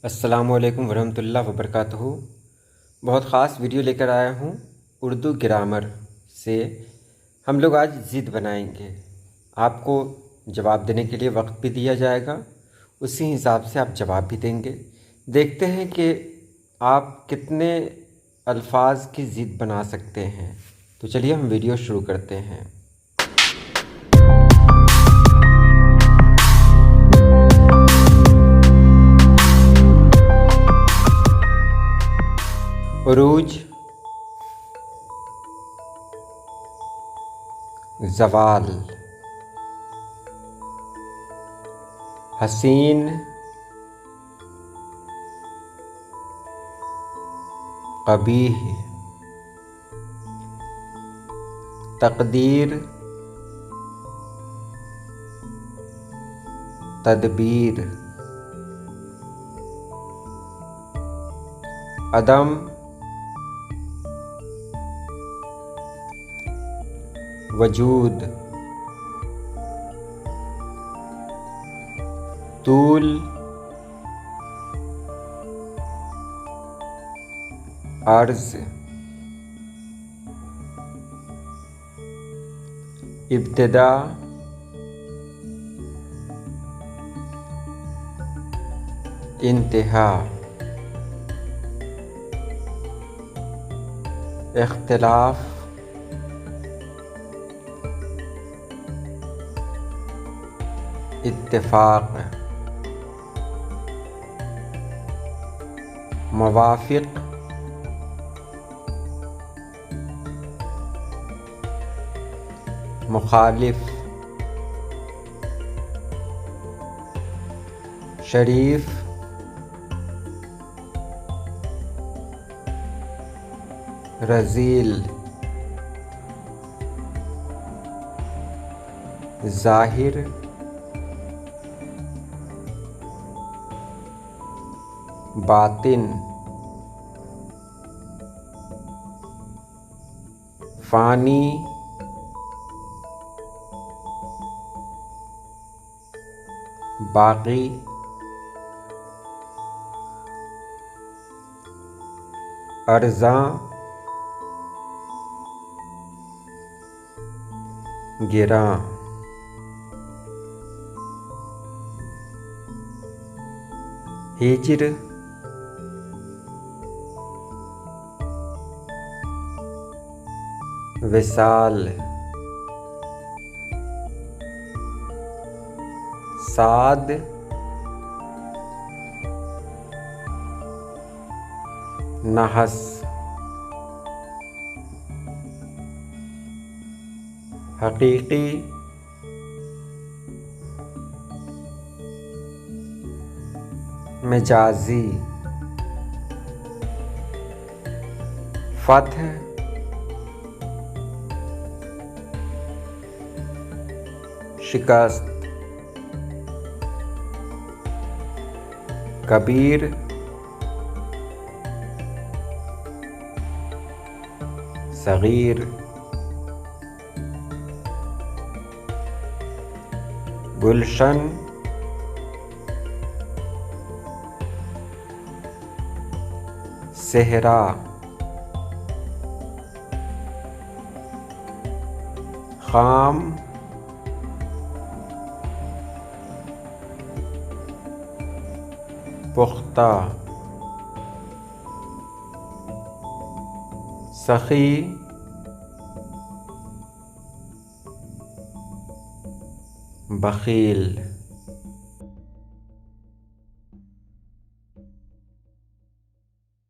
अस्सलामुअलैकुम वरहमतुल्लाहि वबरकातुहू। बहुत ख़ास वीडियो लेकर आया हूँ उर्दू ग्रामर से। हम लोग आज ज़िद बनाएंगे। आपको जवाब देने के लिए वक्त भी दिया जाएगा, उसी हिसाब से आप जवाब भी देंगे। देखते हैं कि आप कितने अल्फाज की ज़िद बना सकते हैं। तो चलिए हम वीडियो शुरू करते हैं। उरूज, ज़वाल, हसीन, क़बीह, तक़दीर, तदबीर, अदम, वजूद, तूल, अर्ज़, इब्तिदा, इंतहा, इख्तिलाफ, इत्तिफाक, मुवाफ़िक़, मुखालिफ, शरीफ, रज़ील, ज़ाहिर, बातिन, फ़ानी, बाक़ी, अर्ज़ा, गिरां, हिज्र, विसाल, साद, नहस, हकीकी, मिजाजी, फतह, शिकस्त, कबीर, सगीर, गुलशन, सेहरा, खाम, पुख्ता, सखी, बखील।